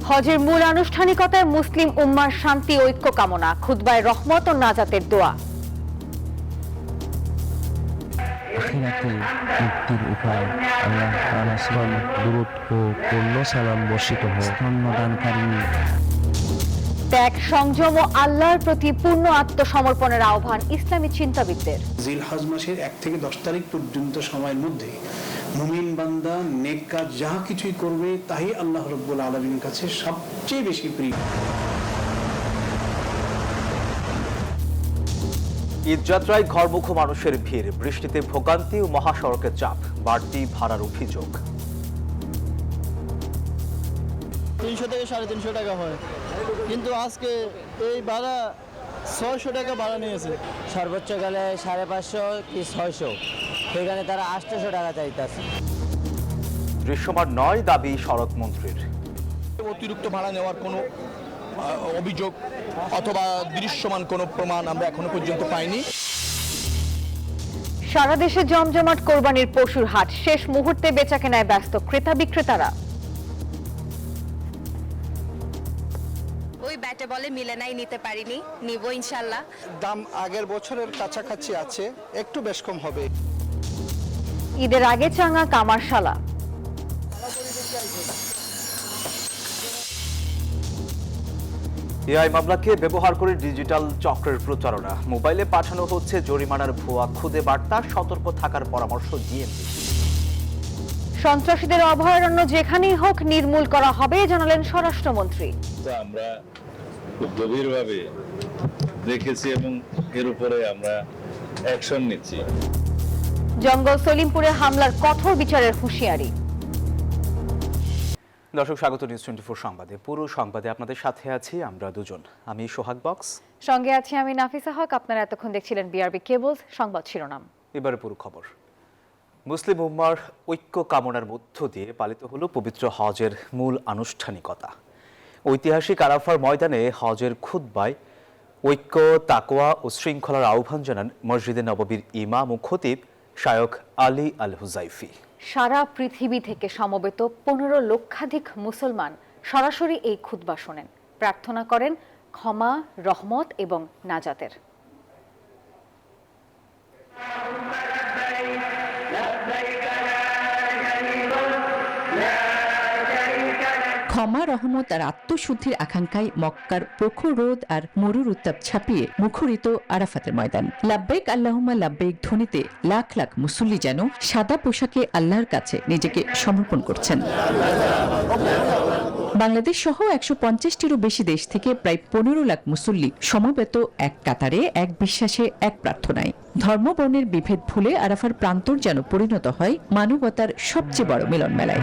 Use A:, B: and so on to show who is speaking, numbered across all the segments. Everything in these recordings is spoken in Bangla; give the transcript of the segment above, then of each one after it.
A: হজের মূল আনুষ্ঠানিকতায় মুসলিম উম্মার শান্তি ঐক্য কামনা, খুতবায় রহমত ও নাজাতের দোয়া।
B: আখিরাতে মুক্তির উপায় আল্লাহ তাআলার সালাম দুরূদ ও পূর্ণ সালাম বর্ষিত হোক। স্তন্যদানকারিণী
A: ত্যাগ, সংযম ও আল্লাহর প্রতি পূর্ণ আত্মসমর্পণের আহ্বান ইসলামী চিন্তাবিদদের।
C: জিলহজ মাসের 1 থেকে 10 তারিখ পর্যন্ত সময়ের মধ্যে মুমিন বান্দা নেক কাজ যাহা কিছুই করবে তাই আল্লাহ রাব্বুল আলামিনের কাছে সবচেয়ে বেশি প্রিয়।
D: ঈদযাত্রায় ঘরমুখো মানুষের ভিড়, বৃষ্টিতে ভোগান্তি ও মহাসড়কের চাপ, বাড়তি ভাড়ার অভিযোগ।
E: 300 থেকে 350 টাকা হয়, কিন্তু আজকে এই ভাড়া 600 টাকা ভাড়া নিয়েছে।
F: সর্বোচ্চ গেলে 550 কি 600, সেখানে তারা 800 টাকা চাইতেছে।
D: দৃশ্যমান নয় দাবি সড়ক মন্ত্রীর।
G: অতিরিক্ত ভাড়া নেওয়ার কোনো অভিযোগ অথবা দৃশ্যমান কোনো প্রমাণ আমরা এখনো পর্যন্ত পাইনি।
A: সারা দেশে জমজমাট কোরবানির পশুর হাট, শেষ মুহূর্তে বেচাকেনায় ব্যস্ত ক্রেতা বিক্রেতারা।
H: ওই ব্যাটে বলে মিলে নাই, নিতে পারিনি, নিব ইনশাল্লাহ।
E: দাম আগের বছরের কাছাকাছি আছে, একটু বেশ কম হবে।
A: ঈদের আগে চাঙা কামারশালা।
D: এআই মামলাকে ব্যবহার করে ডিজিটাল চক্রের প্রচারণা, মোবাইলে পাঠানো হচ্ছে জরিমানার ভুয়া খুদে বার্তা, সতর্ক থাকার পরামর্শ ডিএমপি।
A: সন্ত্রাসীদের অভয়ারণ্য যেখানেই হোক নির্মূল করা হবে জানালেন স্বরাষ্ট্রমন্ত্রী।
I: আমরা খুব গভীরভাবে দেখেছি এবং এর উপরে আমরা অ্যাকশন নিচ্ছি।
A: জঙ্গল সলিমপুরে হামলার কঠোর বিচারের হুঁশিয়ারি।
D: দর্শক, স্বাগত নিউজ 24 সংবাদে। পুরো সংবাদে আপনাদের সাথে আছি আমরা দুজন, আমি সোহাগ বক্স,
A: সঙ্গে আছি আমি নাফিসা হক। আপনারা এতক্ষণ দেখছিলেন বিআরবি কেবলস সংবাদ শিরোনাম।
D: এবারে পুরো খবর। মুসলিম উম্মার ঐক্য কামনার মধ্য দিয়ে পালিত হলো পবিত্র হজের মূল আনুষ্ঠানিকতা। ঐতিহাসিক আরাফার ময়দানে হজের খুতবায় ঐক্য, তাকওয়া ও শৃঙ্খলার আহ্বান জানান মসজিদে নববীর ইমাম ও খতিব শায়খ আলী আল হুজাইফি।
A: সারা পৃথিবী থেকে সমবেত 15 লক্ষাধিক মুসলমান সরাসরি এই খুতবা শোনেন, প্রার্থনা করেন ক্ষমা, রহমত এবং নাজাতের।
J: ক্ষমা, রহমত আর আত্মশুদ্ধির আকাঙ্ক্ষায় মক্কার প্রখর রোদ আর মরুর উত্তাপ ছাপিয়ে মুখরিত আরাফাতের ময়দান। লাব্বাইক আল্লাহুম্মা লাব্বাইক ধ্বনিতে লাখ লাখ মুসল্লি যেন সাদা পোশাকে আল্লাহর কাছে নিজেকে সমর্পণ করছেন। বাংলাদেশ সহ 150টিরও বেশি দেশ থেকে প্রায় 15 লাখ মুসল্লি সমবেত এক কাতারে, এক বিশ্বাসে, এক প্রার্থনায়। ধর্ম বর্ণের বিভেদ ভুলে আরাফার প্রান্তর যেন পরিণত হয় মানবতার সবচেয়ে বড় মিলন মেলায়।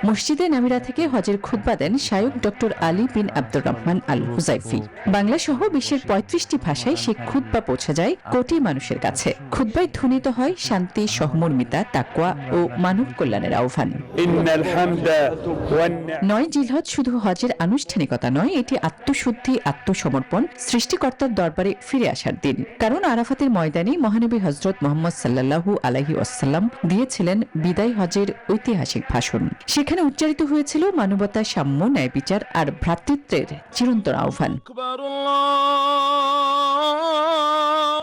J: মসজিদে নামিরা থেকে হজের খুতবা দেন শায়খ ডক্টর আলী বিন আব্দুর রহমান আল হুজাইফি। বাংলা সহ বিশ্বের 35টি ভাষায় সেই খুতবা পৌঁছে যায় কোটি মানুষের কাছে। খুতবায় ধ্বনিত হয় শান্তি, সহমর্মিতা, তাকওয়া ও মানব কল্যাণের আহ্বান। 9 জিলহজ শুধু হজের আনুষ্ঠানিকতা নয়, এটি আত্মশুদ্ধি, আত্মসমর্পণ, সৃষ্টিকর্তার দরবারে ফিরে আসার দিন। কারণ আরাফাতের ময়দানে মহানবী হযরত মুহাম্মদ সাল্লাল্লাহু আলাইহি ওয়াসাল্লাম দিয়েছিলেন বিদায় হজের ঐতিহাসিক ভাষণ। সেখানে উচ্চারিত হয়েছিল মানবতা, সাম্য, ন্যায় বিচার আর ভ্রাতৃত্বের চিরন্তন আহ্বান।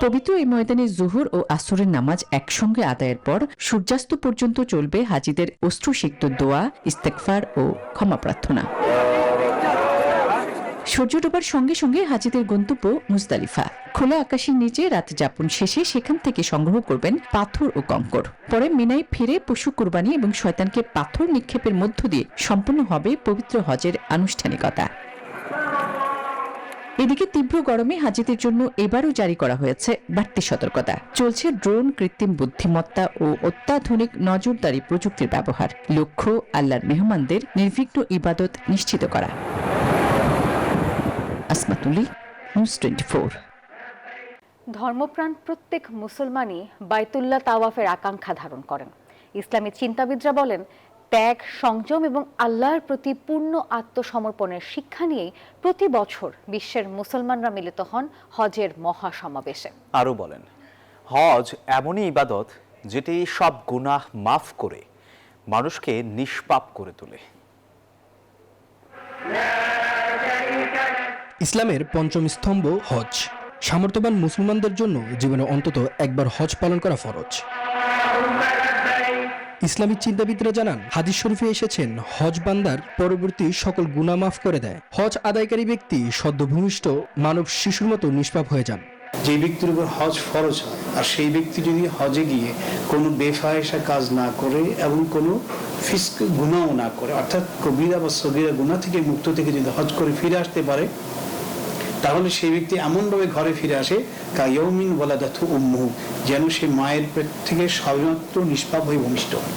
J: পবিত্র এই ময়দানে জোহর ও আসরের নামাজ একসঙ্গে আদায়ের পর সূর্যাস্ত পর্যন্ত চলবে হাজিদের অশ্রুসিক্ত দোয়া, ইস্তেগফার ও ক্ষমা প্রার্থনা। সূর্য ডোবার সঙ্গে সঙ্গে হাজিদের গন্তব্য মুজদালিফা। খোলা আকাশের নিচে রাত যাপন শেষে সেখান থেকে সংগ্রহ করবেন পাথর ও কঙ্কর। পরে মিনায় ফিরে পশু কুরবানি এবং শয়তানকে পাথর নিক্ষেপের মধ্য দিয়ে সম্পন্ন হবে পবিত্র হজের আনুষ্ঠানিকতা। এদিকে তীব্র গরমে হাজিদের জন্য এবারও জারি করা হয়েছে বাড়তি সতর্কতা। চলছে ড্রোন, কৃত্রিম বুদ্ধিমত্তা ও অত্যাধুনিক নজরদারি প্রযুক্তির ব্যবহার। লক্ষ্য আল্লাহর মেহমানদের নির্বিঘ্ন ইবাদত নিশ্চিত করা। আসমাতুল্লি, নিউজ 24।
A: ধর্মপ্রাণ প্রত্যেক মুসলমানই বাইতুল্লাহ তাওয়াফের আকাঙ্ক্ষা ধারণ করেন। ইসলামী চিন্তাবিদরা বলেন, ত্যাগ, সংযম এবং আল্লাহর প্রতি পূর্ণ আত্মসমর্পণের শিক্ষা নিয়েই প্রতি বছর বিশ্বের মুসলমানরা মিলিত হন হজের মহাসমাবেশে।
D: আরও বলেন, হজ এমনই ইবাদত যেটি সব গুনাহ মাফ করে মানুষকে নিষ্পাপ করে তোলে।
K: ইসলামের পঞ্চম স্তম্ভ হজ। সামর্থ্যবান মুসলমানদের জন্য জীবনে অন্তত একবার হজ পালন করা ফরজ। ইসলামিক চিন্তাবিদরা জানান, হাদিস শরীফে এসেছেন হজ বান্দার পরবর্তী সকল গুনাহ মাফ করে দেয়। হজ আদায়কারী ব্যক্তি সদ্য ভূমিষ্ঠ মানব শিশুর মতো নিষ্পাপ হয়ে যান।
C: যে ব্যক্তির উপর হজ ফরজ হয় আর সেই ব্যক্তি যদি হজে গিয়ে কোনো বেফায়েশা কাজ না করে এবং কোনো ফিস্ক গুনাহও না করে, অর্থাৎ কবিরা বা সগীরা গুনাহ থেকে মুক্ত থেকে যদি হজ করে ফিরে আসতে পারে, তাহলে সেই ব্যক্তি এমনভাবে ঘরে ফিরে আসে কায়াউমিন ওয়ালাদাতহু উম্মুহু, যেন সে মায়ের পেট থেকে সবেমাত্র নিষ্পাপ হয়ে ভূমিষ্ঠ হয়।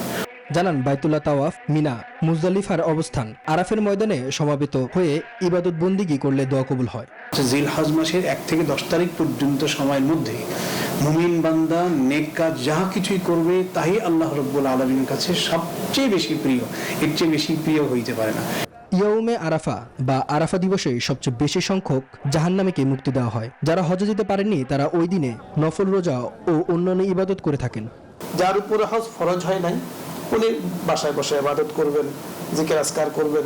K: জানান, বাইতুল্লাহ তাওয়াফ, মিনা, মুজদালিফার অবস্থান, আরাফের ময়দানে সমাবেত হয়ে ইবাদত বন্দিগি করলে দোয়া কবুল হয়।
C: জিলহজ মাসের 1 থেকে 10 তারিখ পর্যন্ত সময়ের মধ্যে মুমিন বান্দা নেক কাজ যাহা কিছুই করবে তাই আল্লাহ রাব্বুল আলামিনের কাছে সবচেয়ে বেশি প্রিয়, এর চেয়ে বেশি প্রিয় হইতে পারে না।
K: ইয়াউমে আরাফা বা আরাফা দিবসে সবচেয়ে বেশি সংখ্যক জাহান্নামীকে মুক্তি দেওয়া হয়। যারা হজে যেতে পারেননি তারা ওই দিনে নফল রোজা ও অন্যান্য ইবাদত করে থাকেন।
L: যার উপরে হজ ফরজ হয় নাই উনি বাসায় বসে ইবাদত করবেন, জিকির আজকার করবেন,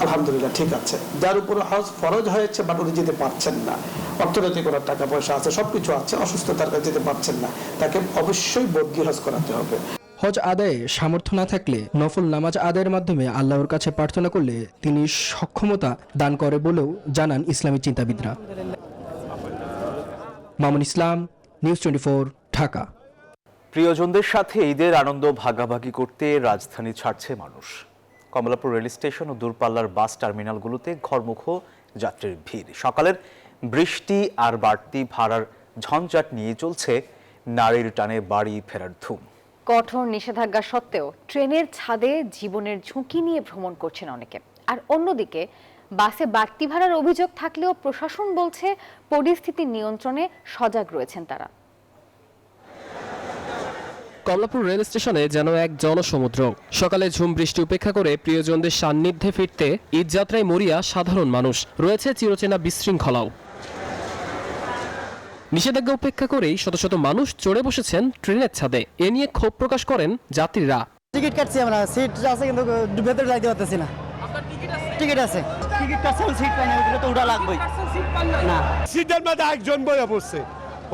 L: আলহামদুলিল্লাহ ঠিক আছে। যার উপরে হজ ফরজ হয়েছে বাট উনি যেতে পারছেন না, অর্থনৈতিক কোনো টাকা পয়সা আছে, সবকিছু আছে, অসুস্থতার কাছে যেতে পারছেন না, তাকে অবশ্যই বদলি হজ করাতে হবে।
K: হজ আদায়ে সামর্থ্য না থাকলে নফল নামাজ আদায়ের মাধ্যমে আল্লাহর কাছে প্রার্থনা করলে তিনি সক্ষমতা দান করে বলেও জানান ইসলামী চিন্তাবিদরা। মামুন ইসলাম, নিউজ 24, ঢাকা।
D: প্রিয়জনদের সাথে ঈদের আনন্দ ভাগাভাগি করতে রাজধানী ছাড়ছে মানুষ। কমলাপুর রেল স্টেশন ও দূরপাল্লার বাস টার্মিনালগুলোতে ঘরমুখ যাত্রীর ভিড়। সকালের বৃষ্টি আর বাড়তি ভাড়ার ঝঞ্ঝাট নিয়ে চলছে নারীর টানে বাড়ি ফেরার ধুম।
A: কঠোর নিষেধাজ্ঞা সত্ত্বেও ট্রেনের ছাদে জীবনের ঝুঁকি নিয়ে ভ্রমণ করছেন অনেকে। আর অন্যদিকে বাসে বাড়তি ভাড়ার অভিযোগ থাকলেও প্রশাসন বলছে পরিস্থিতি নিয়ন্ত্রণে সজাগ রয়েছেন তারা।
M: কমলাপুর রেল স্টেশনে যেন এক জনসমুদ্র। সকালে ঝুম বৃষ্টি উপেক্ষা করে প্রিয়জনদের সান্নিধ্যে ফিরতে ঈদযাত্রায় মরিয়া সাধারণ মানুষ। রয়েছে চিরচেনা বিশৃঙ্খলাও। নিষেধাজ্ঞা উপেক্ষা করেই শত শত মানুষ চড়ে বসেছেন ট্রেনের ছাদে। এ নিয়ে ক্ষোভ প্রকাশ করেন যাত্রীরা।
E: টিকিট কাটছি আমরা, সিট আছে কিন্তু ভেতরে যাইতে পারতেছি না। টিকিট আছে, টিকিট কাটছে, সিট পাই না, ওগুলো তো উঠা লাগবেই না।
N: সিটের মধ্যে একজন বইয়া পড়ছে,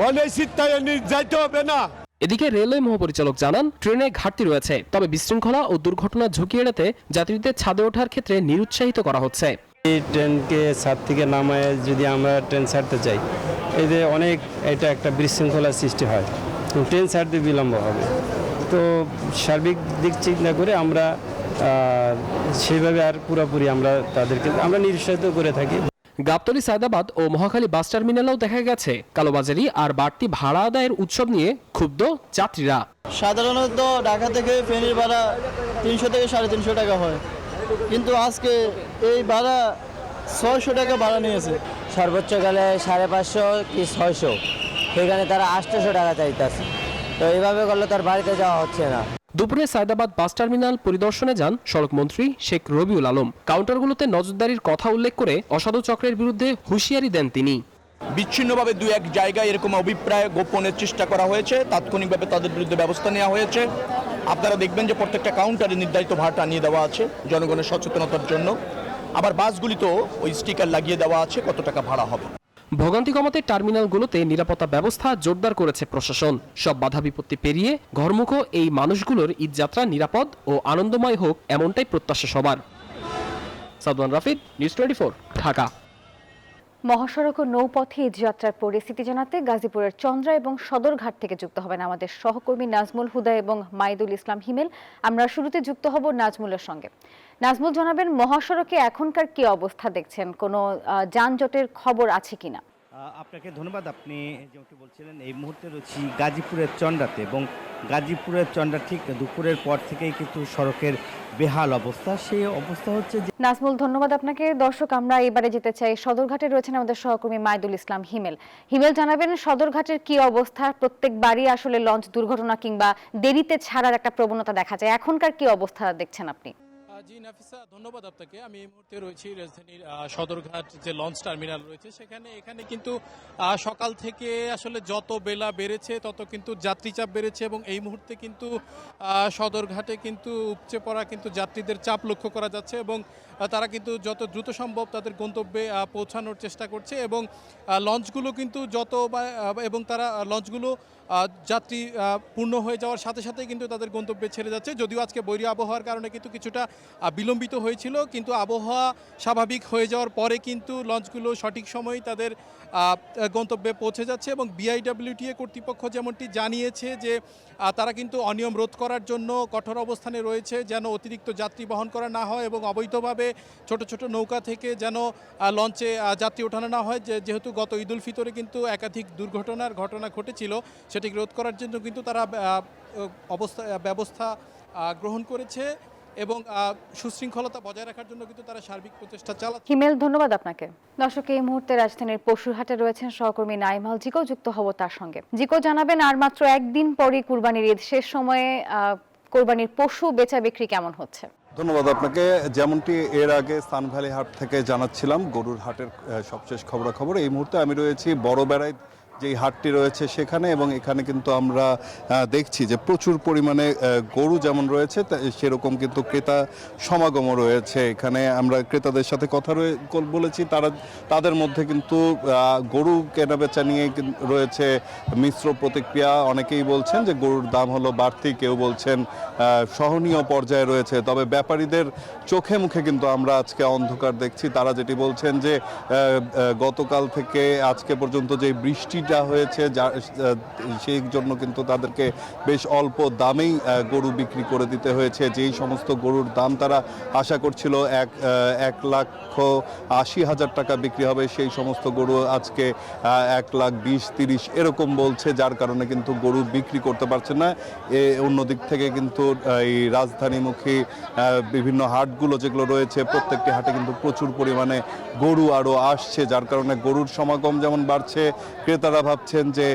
N: অনেক সিটটা যাইতে হবে না।
M: এদিকে রেলওয়ে মহাপরিচালক জানান, ট্রেনে ঘাটতি রয়েছে, তবে বিশৃঙ্খলা ও দুর্ঘটনার ঝুঁকি এড়াতে যাত্রীদের ছাদে ওঠার ক্ষেত্রে নিরুৎসাহিত করা হচ্ছে।
O: এই ট্রেনকে ছাদ থেকে নামায় যদি আমরা ট্রেন ছাড়তে চাই, এই যে অনেক এটা একটা বিশৃঙ্খলার সৃষ্টি হয়, ট্রেন ছাড়তে বিলম্ব হবে। তো সার্বিক দিক চিন্তা করে আমরা সেইভাবে আর পুরোপুরি আমরা নিরুৎসাহিত করে থাকি।
M: গাবতলী, সায়দাবাদ ও মহাখালী বাস টার্মিনালেও দেখা গেছে কালোবাজারি আর বাড়তি ভাড়া আদায়ের উৎসব নিয়ে ক্ষুব্ধ যাত্রীরা।
E: সাধারণত ঢাকা থেকে ফেনীর ভাড়া 300 থেকে 350 টাকা হয়, কিন্তু আজকে এই ভাড়া 600 টাকা ভাড়া নিয়েছে।
F: সর্বোচ্চ গেলে 550 কি 600, সেখানে তারা 800 টাকা চাইতেছে। তো এইভাবে করলে তার বাড়িতে যাওয়া হচ্ছে না।
M: দুপুরে সায়দাবাদ বাস টার্মিনাল পরিদর্শনে যান সড়ক মন্ত্রী শেখ রবিউল আলম। কাউন্টারগুলোতে নজরদারির কথা উল্লেখ করে অসাধু চক্রের বিরুদ্ধে হুঁশিয়ারি দেন তিনি।
G: বিচ্ছিন্নভাবে 2-1 জায়গায় এরকম অভিপ্রায় গোপনের চেষ্টা করা হয়েছে, তাৎক্ষণিকভাবে তাদের বিরুদ্ধে ব্যবস্থা নেওয়া হয়েছে। আপনারা দেখবেন যে প্রত্যেকটা কাউন্টারে নির্ধারিত ভাড়াটা নিয়ে দেওয়া আছে জনগণের সচেতনতার জন্য। আবার বাসগুলিতেও ওই স্টিকার লাগিয়ে দেওয়া আছে কত টাকা ভাড়া হবে।
M: ভোগান্তি কমাতে টার্মিনালগুলোতে নিরাপত্তা ব্যবস্থা জোরদার করেছে প্রশাসন। সব বাধা বিপত্তি পেরিয়ে ঘরমুখ এই মানুষগুলোর ঈদযাত্রা নিরাপদ ও আনন্দময় হোক, এমনটাই প্রত্যাশা সবার। সাদওয়ান রাফিদ, নিউজ 24, ঢাকা।
A: মহাসড়ক ও নৌপথে ঈদযাত্রার পরিস্থিতি জানাতে গাজীপুরের চন্দ্রা এবং সদরঘাট থেকে যুক্ত হবেন আমাদের সহকর্মী নাজমুল হুদা এবং মাইদুল ইসলাম হিমেল। আমরা শুরুতে যুক্ত হব নাজমুলের সঙ্গে। নাজমুল, জানাবেন মহাসড়কে এখনকার কি অবস্থা দেখছেন, কোনো যানজটের খবর আছে কিনা?
P: আপনাকে ধন্যবাদ। আপনি যেমনটি বলছিলেন, এই মুহূর্তে রয়েছি গাজীপুরের চন্দ্রাতে, এবং গাজীপুরের চন্দ্রা ঠিক দুপুরের পর থেকেই কিন্তু সড়কের বেহাল অবস্থা। সেই অবস্থা হচ্ছে যে
A: নাজমুল, ধন্যবাদ আপনাকে। দর্শক, আমরা এবারে যেতে চাই সদরঘাটে রয়েছেন আমাদের সহকর্মী মাইদুল ইসলাম হিমেল। হিমেল, জানাবেন সদরঘাটের কি অবস্থা? প্রত্যেকবারই আসলে লঞ্চ দুর্ঘটনা কিংবা দেরিতে ছাড়ার একটা প্রবণতা দেখা যায়, এখনকার কি অবস্থা দেখছেন আপনি?
Q: জি নাফিসা, ধন্যবাদ আপনাকে। আমি এই মুহূর্তে রয়েছি রাজধানীর সদরঘাট যে লঞ্চ টার্মিনাল রয়েছে এখানে কিন্তু সকাল থেকে আসলে যত বেলা বেড়েছে তত কিন্তু যাত্রী চাপ বেড়েছে এবং এই মুহূর্তে কিন্তু সদরঘাটে কিন্তু উপচে পড়া কিন্তু যাত্রীদের চাপ লক্ষ্য করা যাচ্ছে এবং তারা কিন্তু যত দ্রুত সম্ভব তাদের গন্তব্যে পৌঁছানোর চেষ্টা করছে এবং লঞ্চগুলো কিন্তু এবং তারা লঞ্চগুলো যাত্রী পূর্ণ হয়ে যাওয়ার সাথে সাথে কিন্তু তাদের গন্তব্যে ছেড়ে যাচ্ছে। যদিও আজকে বৈরী আবহাওয়ার কারণে কিন্তু কিছুটা বিলম্বিত হয়েছিল, কিন্তু আবহাওয়া স্বাভাবিক হয়ে যাওয়ার পরে কিন্তু লঞ্চগুলো সঠিক সময়ে তাদের গন্তব্যে পৌঁছে যাচ্ছে এবং বিআইডব্লিউটিএ কর্তৃপক্ষ যেমনটি জানিয়েছে যে তারা কিন্তু অনিয়ম রোধ করার জন্য কঠোর অবস্থানে রয়েছে, যেন অতিরিক্ত যাত্রী বহন করা না হয় এবং অবৈধভাবে ছোট ছোট নৌকা থেকে যেন লঞ্চে যাত্রী ওঠানো না হয়। যেহেতু গত ঈদ উল ফিতরে কিন্তু একাধিক দুর্ঘটনার ঘটনা ঘটেছিল, সেটিকে রোধ করার জন্য কিন্তু তারা ব্যবস্থা গ্রহণ করেছে এবং সুশৃঙ্খলতা বজায় রাখার জন্য কিন্তু তারা সার্বিক প্রচেষ্টা চালাচ্ছে।
A: হিমেল, ধন্যবাদ আপনাকে। দর্শক, এই মুহূর্তে রাজধানীর পশুরহাটে রয়েছেন সহকর্মী নাইমাল জিকো, যুক্ত হব তার সঙ্গে। জিকো, জানাবেন আর মাত্র একদিন পরই কুরবানির ঈদ, শেষ সময়ে কুরবানির পশু বেচা বিক্রি কেমন হচ্ছে?
R: ধন্যবাদ আপনাকে। যেমনটি এর আগে সানভ্যালি হাট থেকে জানাচ্ছিলাম গরুর হাটের সবশেষ খবরাখবর, এই মুহূর্তে আমি রয়েছি বড় বেড়ায় যেই হাটটি রয়েছে সেখানে, এবং এখানে কিন্তু আমরা দেখছি যে প্রচুর পরিমাণে গরু যেমন রয়েছে সেরকম কিন্তু ক্রেতা সমাগমও রয়েছে। এখানে আমরা ক্রেতাদের সাথে কথা বলেছি, তাদের মধ্যে কিন্তু গরু কেনাবেচা নিয়ে রয়েছে মিশ্র প্রতিক্রিয়া। অনেকেই বলছেন যে গরুর দাম হলো বাড়তি, কেউ বলছেন সহনীয় পর্যায়ে রয়েছে। তবে ব্যাপারীদের চোখে মুখে কিন্তু আমরা আজকে অন্ধকার দেখছি। তারা যেটি বলছেন যে গতকাল থেকে আজকে পর্যন্ত যে বৃষ্টিটা হয়েছে সেই জন্য কিন্তু তাদেরকে বেশ অল্প দামেই গরু বিক্রি করে দিতে হয়েছে। যেই সমস্ত গরুর দাম তারা আশা করছিল 1,80,000 টাকা বিক্রি হবে, সেই সমস্ত গরু আজকে 1,20,30 এরকম বলছে, যার কারণে কিন্তু গরু বিক্রি করতে পারছে না। অন্যদিক থেকে কিন্তু এই রাজধানীমুখী বিভিন্ন হাটগুলো যেগুলো রয়েছে প্রত্যেকটি হাটে কিন্তু প্রচুর পরিমাণে গরু আরও আসছে, যার কারণে গরুর সমাগম যেমন বাড়ছে, ক্রেতারা ভাবছেন যে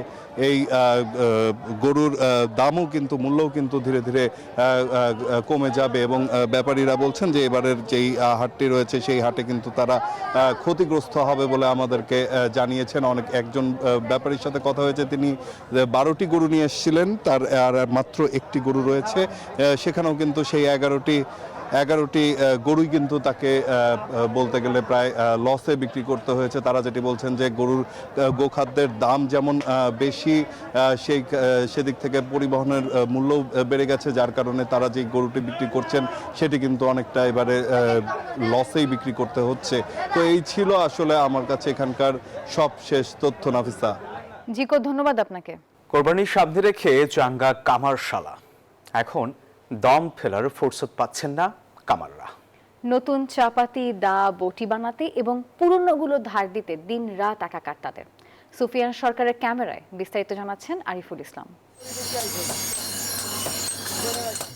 R: এই গরুর দামও কিন্তু মূল্যও কিন্তু ধীরে ধীরে কমে যাবে। এবং ব্যাপারীরা বলছেন যে এবারের যেই হাটটি রয়েছে সেই হাটে কিন্তু তারা ক্ষতিগ্রস্ত হবে বলে আমাদেরকে জানিয়েছেন। একজন ব্যাপারীর সাথে কথা হয়েছে, তিনি 12টি গরু নিয়ে এসেছিলেন, তার আর মাত্র একটি গরু রয়েছে। সেখানেও কিন্তু সেই 11টি গরুই কিন্তু তাকে বলতে গেলে প্রায় লসে বিক্রি করতে হয়েছে। তারা যেটি বলছেন যে গরুর গোখাদ্যের দাম যেমন বেশি, সেদিক থেকে পরিবহনের মূল্যও বেড়ে গেছে, যার কারণে তারা যে গরুটি বিক্রি করছেন সেটি কিন্তু অনেকটা এবারে লসেই বিক্রি করতে হচ্ছে। তো এই ছিল আসলে আমার কাছে এখানকার সবশেষ তথ্য। নাফিসা।
A: জিকো, ধন্যবাদ আপনাকে।
D: কোরবানির সামনে রেখে চাঙ্গা কামারশালা, এখন দম ফেলার ফুরসত পাচ্ছেন না কামাররা।
A: নতুন চাপাতি, দা, বটি বানাতে এবং পুরনোগুলো ধার দিতে দিন রাত একাকার তাদের। সুফিয়ান সরকারের ক্যামেরায় বিস্তারিত জানাচ্ছেন আরিফুল ইসলাম।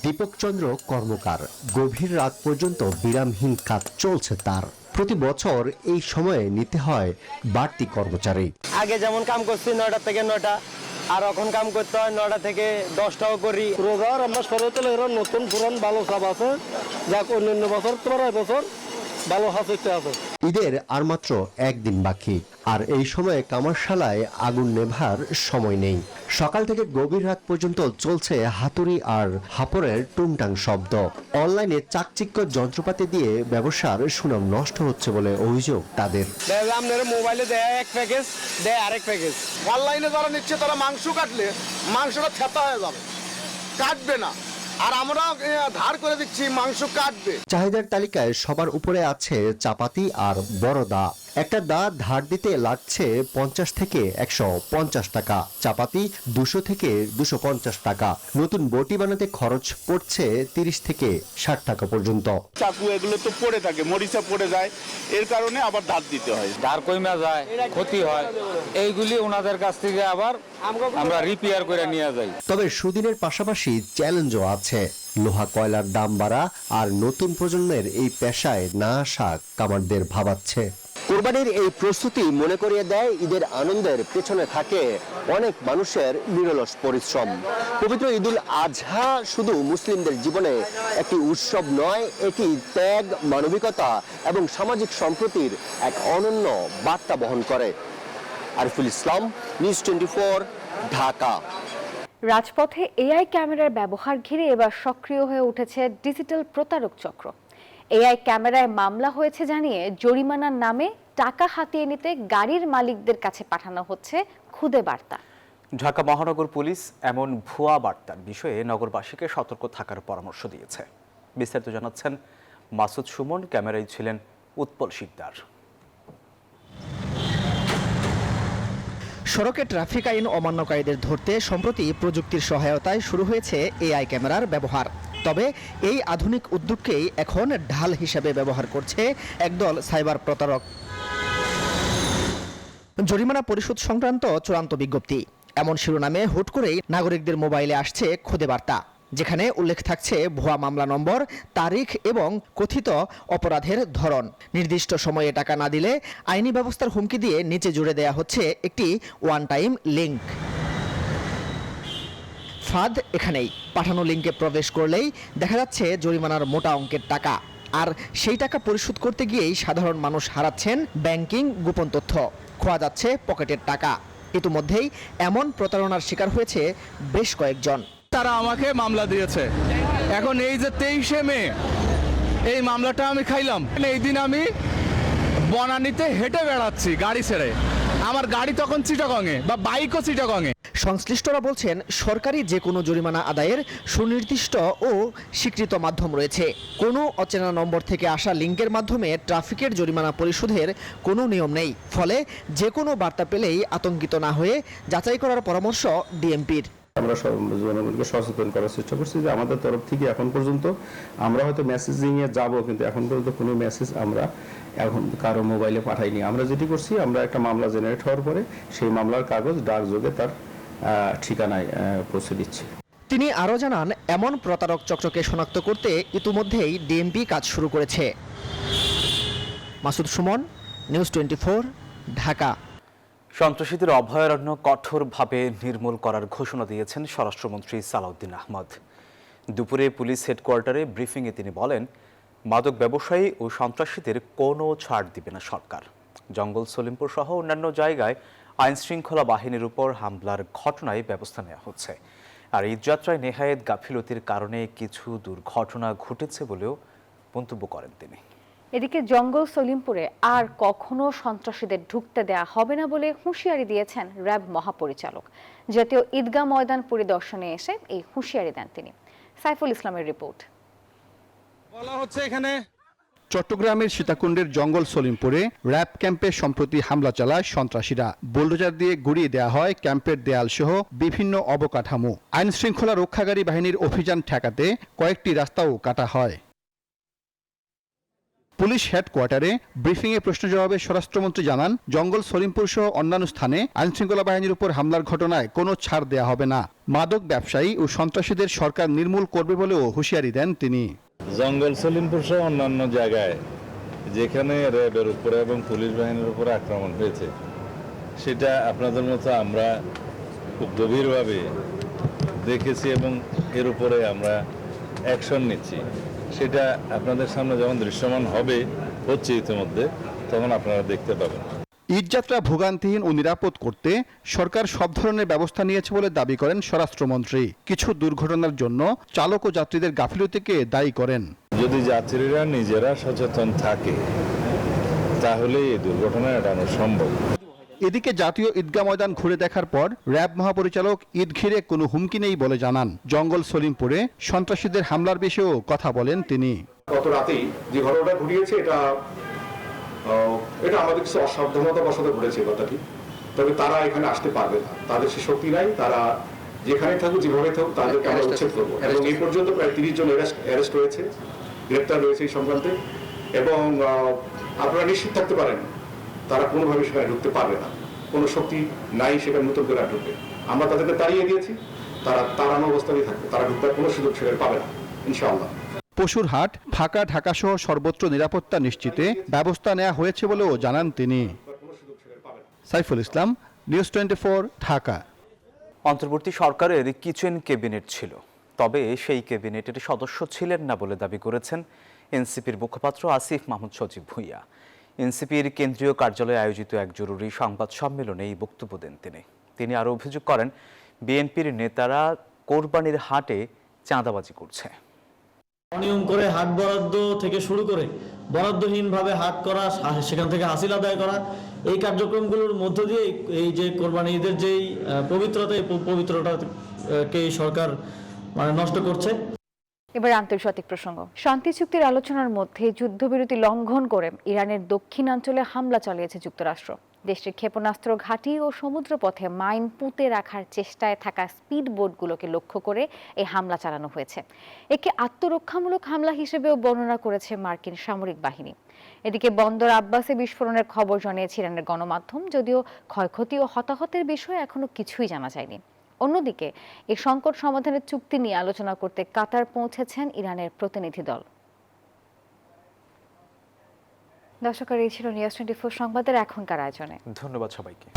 S: দীপকচন্দ্র কর্মকার, গভীর রাত পর্যন্ত বিরামহীন কাজ চলছে তার। প্রতি বছর এই সময়ে নিতে হয় বাড়তি কর্মচারী।
F: আগে যেমন কাম করছি 9টা থেকে 9টা, আর এখন কাম করতে হয় 9টা থেকে 10টাও করি।
E: রোজার আমরা সরতলে নতুন পুরান ভালো সব আছে, যাক অন্যান্য বছর তোমার বছর ভালো হাসতে আছে।
S: ঈদের আর মাত্র একদিন বাকি, আর এই সময়ে কামারশালায় আগুন নেভার সময় নেই। সকাল থেকে গভীর রাত পর্যন্ত চলছে হাতুড়ি আর হাপড়ের টুংটাং শব্দ। অনলাইনে চাকচিক্য যন্ত্রপাতি দিয়ে ব্যবসার সুনাম নষ্ট হচ্ছে বলে অভিযোগ তাদের।
E: মোবাইলে দেয় এক প্যাকেজ, দেয় আরেক প্যাকেজ। অনলাইনে যারা নিচ্ছে তারা মাংস কাটলে মাংসটা থেতা হয়ে যাবে, কাটবে না, আর আমরা ধার করে দিচ্ছি মাংস কাটবে।
S: চাহিদার তালিকায় সবার উপরে আছে চাপাতি আর বড় দা। একটা দা ধার দিতে লাগছে 50 থেকে 150 টাকা, চাপাতি 200 থেকে 250 টাকা। নতুন বটি বানাতে খরচ পড়ছে 30 থেকে 60 টাকা পর্যন্ত।
T: চাকু এগুলো তো পড়ে থাকে, মরিচা পড়ে যায়, এর কারণে আবার ধার দিতে হয়,
U: ধার কমে যায়, ক্ষতি হয়, এইগুলি ওনাদের কাছ থেকে আবার আমরা রিপেয়ার করে নিয়ে যাই।
S: তবে সুদিনের পাশাপাশি চ্যালেঞ্জও আছে। লোহা কয়লার দাম বাড়া আর নতুন প্রজন্মের এই পেশায় না আসা কামারদের ভাবাচ্ছে। কোরবানির এই প্রস্তুতি মনে করিয়ে দেয় ঈদের আনন্দের পেছনে থাকে অনেক মানুষের নিরলস পরিশ্রম। পবিত্র ঈদুল আজহা শুধু মুসলিমদের জীবনে একটি উৎসব নয়, এটি ত্যাগ, মানবিকতা এবং সামাজিক সম্প্রীতির এক অনন্য বার্তা বহন করে। আরিফুল ইসলাম, নিউজ 24, ঢাকা।
A: রাজপথে এআই ক্যামেরার ব্যবহার ঘিরে এবার সক্রিয় হয়ে উঠেছে ডিজিটাল প্রতারক চক্র। এআই ক্যামেরায় মামলা হয়েছে জানিয়ে জরিমানার নামে টাকা হাতিয়ে নিতে গাড়ির মালিকদের কাছে পাঠানো হচ্ছে খুদে বার্তা।
D: ঢাকা মহানগর পুলিশ এমন ভুয়া বার্তার বিষয়ে নগরবাসীকে সতর্ক থাকার পরামর্শ দিয়েছে। বিস্তারিত জানাচ্ছেন মাসুদ সুমন, ক্যামেরায় ছিলেন উৎপল শিকদার।
B: সড়কে ট্রাফিক আইন অমান্যকারীদের ধরতে সম্প্রতি প্রযুক্তির সহায়তায় শুরু হয়েছে এআই ক্যামেরার ব্যবহার। তবে এই আধুনিক উদ্যোগকেই এখন ঢাল হিসেবে ব্যবহার করছে একদল সাইবার প্রতারক। জরিমানা পরিশোধ সংক্রান্ত চূড়ান্ত বিজ্ঞপ্তি, এমন শিরোনামে হুট করেই নাগরিকদের মোবাইলে আসছে খুদে বার্তা, যেখানে উল্লেখ থাকছে ভুয়া মামলা নম্বর, তারিখ এবং কথিত অপরাধের ধরন। নির্দিষ্ট সময়ে টাকা না দিলে আইনি ব্যবস্থার হুমকি দিয়ে নিচে জুড়ে দেয়া হচ্ছে একটি ওয়ান টাইম লিঙ্ক। ফাঁদ এখানেই, পাঠানো লিঙ্কে প্রবেশ করলেই দেখা যাচ্ছে জরিমানার মোটা অঙ্কের টাকা। আর সেই টাকা পরিশোধ করতে গিয়েই সাধারণ মানুষ হারাচ্ছেন ব্যাংকিং গোপন তথ্য, খোয়া যাচ্ছে পকেটের টাকা। ইতিমধ্যেই এমন প্রতারণার শিকার হয়েছে বেশ কয়েকজন।
G: তারা আমাকে মামলা দিয়েছে। এখন এই যে 23শে মে এই মামলাটা আমি খাইলাম, এই দিন আমি বনানীতে হেঁটে বেড়াচ্ছি গাড়ি ছেড়ে, আমার গাড়ি তখন চিটাগংয়ে বা বাইকও চিটাগংয়ে।
B: সংশ্লিষ্টরা বলছেন সরকারি যে কোনো জরিমানা আদায়ের সুনির্দিষ্ট ও স্বীকৃত মাধ্যম রয়েছে। কোনো অচেনা নম্বর থেকে আসা লিঙ্কের মাধ্যমে ট্রাফিকের জরিমানা পরিশোধের কোনো নিয়ম নেই। ফলে যে কোনো বার্তা পেলেই আতঙ্কিত না হয়ে যাচাই করার পরামর্শ ডিএমপির।
V: আমরা জনগণকে সচেতন করার চেষ্টা করছি যে আমাদের তরফ থেকে এখন পর্যন্ত আমরা হয়তো মেসেজিংয়ে যাব, কিন্তু এখন পর্যন্ত কোনো মেসেজ আমরা এখন কারো মোবাইলে পাঠাইনি। আমরা যেটি করছি, আমরা একটা মামলা জেনারেট হওয়ার পরে সেই মামলার কাগজ ডাকযোগে তার ঠিকানায় পৌঁছে দিচ্ছি।
B: তিনি আরও জানান, এমন প্রতারক চক্রকে শনাক্ত করতে ইতিমধ্যেই ডিএমপি কাজ শুরু করেছে। মাসুদ সুমন, নিউজ 24, ঢাকা।
D: সন্ত্রাসীদের অভয়ারণ্য কঠোরভাবে নির্মূল করার ঘোষণা দিয়েছেন স্বরাষ্ট্রমন্ত্রী সালাউদ্দিন আহমদ। দুপুরে পুলিশ হেডকোয়ার্টারে ব্রিফিংয়ে তিনি বলেন, মাদক ব্যবসায়ী ও সন্ত্রাসীদের কোনো ছাড় দিবে না সরকার। জঙ্গল সলিমপুর সহ অন্যান্য জায়গায় আইন শৃঙ্খলা বাহিনীর উপর হামলার ঘটনায় ব্যবস্থা নেওয়া হচ্ছে। আর ঈদযাত্রায় নেহায়েত গাফিলতির কারণে কিছু দুর্ঘটনা ঘটেছে বলেও মন্তব্য করেন তিনি।
A: এদিকে জঙ্গল সলিমপুরে আর কখনো সন্ত্রাসীদের ঢুকতে দেয়া হবে না বলে হুঁশিয়ারি দিয়েছেন র্যাব মহাপরিচালক। জাতীয় ঈদগাহ ময়দান পরিদর্শনে এসে এই হুঁশিয়ারি দেন তিনি। সাইফুল ইসলামের রিপোর্ট।
W: বলা হচ্ছে এখানে চট্টগ্রামের সীতাকুণ্ডের জঙ্গল সলিমপুরে র্যাব ক্যাম্পে সম্প্রতি হামলা চালায় সন্ত্রাসীরা। বুলডোজার দিয়ে গুড়িয়ে দেওয়া হয় ক্যাম্পের দেয়াল সহ বিভিন্ন অবকাঠামো। আইন শৃঙ্খলা রক্ষাকারী বাহিনীর অভিযান ঠেকাতে কয়েকটি রাস্তাও কাটা হয়। পুলিশ হেডকোয়ার্টারে ব্রিফিংয়ে প্রশ্ন জবাবে স্বরাষ্ট্রমন্ত্রী জানান, জঙ্গল সলিমপুর সহ অন্যান্য স্থানে আইনশৃঙ্খলা বাহিনীর উপর হামলার ঘটনায় কোনো ছাড় দেয়া হবে না। মাদক ব্যবসায়ী ও সন্ত্রাসীদের সরকার নির্মূল করবে বলেও হুঁশিয়ারি দেন তিনি।
I: জঙ্গল সলিমপুর সহ অন্যান্য জায়গায় যেখানে র্যাবের উপরে এবং পুলিশ বাহিনীর উপরে আক্রমণ হয়েছে, সেটা আপনাদের মতো আমরা খুব গভীরভাবে দেখেছি এবং এর উপরে আমরা অ্যাকশন নিচ্ছি। সেটা আপনাদের সামনে যখন দৃশ্যমান হবে, হচ্ছে ইতিমধ্যে, তখন আপনারা দেখতে পাবেন।
W: ঈদযাত্রা ভোগান্তিহীন ও নিরাপদ করতে সরকার সব ধরনের ব্যবস্থা নিয়েছে বলে দাবি করেন স্বরাষ্ট্রমন্ত্রী। কিছু দুর্ঘটনার জন্য চালক ও যাত্রীদের গাফিলতিকে দায়ী করেন।
I: যদি যাত্রীরা নিজেরা সচেতন থাকে তাহলে এই দুর্ঘটনা এড়ানো সম্ভব।
W: এদিকে জাতীয় ঈদগাহ ময়দান ঘুরে দেখার পর র্যাব মহাপরিচালক ঈদ ঘিরে কোনো হুমকি নেই বলে জানান। জঙ্গল সলিমপুরে সন্ত্রাসীদের হামলার বিষয়েও কথা বলেন তিনি।
X: গত রাতেই যে ঘটনাটা ঘটিয়েছে এটা আমাদের কিছু অসাবধানতা বশত ঘটেছে কথাটি। তবে তারা এখানে আসতে পারবে না, তাদের সে শক্তি নাই। তারা যেখানে থাকুক, যেভাবে থাকুক, তাদেরকে আমরা উচ্ছেদ করবো। এবং এই পর্যন্ত প্রায় 30 জন অ্যারেস্ট হয়েছে, গ্রেপ্তার রয়েছে এই সংক্রান্তে। এবং আপনারা নিশ্চিত থাকতে পারেন তারা কোনোভাবে সেখানে ঢুকতে পারবে না, কোনো শক্তি নাই সেখানে নতুন করে ঢুকবে। আমরা তাদেরকে তাড়িয়ে দিয়েছি, তারা তাড়ানো অবস্থাতেই থাকবে, তারা ঢুকবার কোনো সুযোগ সেখানে পাবে না ইনশাআল্লাহ।
W: পশুর হাট ফাঁকা ঢাকাসহ সর্বত্র নিরাপত্তা নিশ্চিতে ব্যবস্থা নেওয়া হয়েছে বলেও জানান তিনি। সাইফুল ইসলাম, নিউজ 24, ঢাকা।
D: অন্তর্বর্তী সরকারের কিচেন ক্যাবিনেট ছিল, তবে সেই ক্যাবিনেটের সদস্য ছিলেন না বলে দাবি করেছেন এনসিপির মুখপাত্র আসিফ মাহমুদ সজীব ভুঁইয়া। এনসিপির কেন্দ্রীয় কার্যালয়ে আয়োজিত এক জরুরি সংবাদ সম্মেলনে এই বক্তব্য দেন তিনি আরও অভিযোগ করেন বিএনপির নেতারা কোরবানির হাটে চাঁদাবাজি করছে।
C: অনিয়ম করে হাট বরাদ্দ থেকে শুরু করে বরাদ্দহীনভাবে হাট করা, সেখান থেকে হাসিল আদায় করা, এই কার্যক্রমগুলোর মধ্য দিয়ে এই যে কোরবানি ঈদের যেই পবিত্রতা, এই পবিত্রতাকে সরকার নষ্ট করছে।
A: এবার আন্তর্জাতিক প্রসঙ্গ। শান্তি চুক্তির আলোচনার মধ্যে যুদ্ধবিরতি লঙ্ঘন করে ইরানের দক্ষিণাঞ্চলে হামলা চালিয়েছে যুক্তরাষ্ট্র। দেশটির ক্ষেপণাস্ত্র ঘাঁটি ও সমুদ্রপথে মাইন পুঁতে রাখার চেষ্টায় থাকা স্পিড বোটগুলোকে লক্ষ্য করে এই হামলা চালানো হয়েছে। একে আত্মরক্ষামূলক হামলা হিসেবেও বর্ণনা করেছে মার্কিন সামরিক বাহিনী। এদিকে বন্দর আব্বাসে বিস্ফোরণের খবর জানিয়েছে ইরানের গণমাধ্যম, যদিও ক্ষয়ক্ষতি ও হতাহতের বিষয়ে এখনো কিছুই জানা যায়নি। অন্যদিকে এই সংকট সমাধানের চুক্তি নিয়ে আলোচনা করতে কাতার পৌঁছেছেন ইরানের প্রতিনিধি দল। দর্শক, এই ছিল নিউজ 24 সংবাদের এখনকার আয়োজনে।
D: ধন্যবাদ সবাইকে।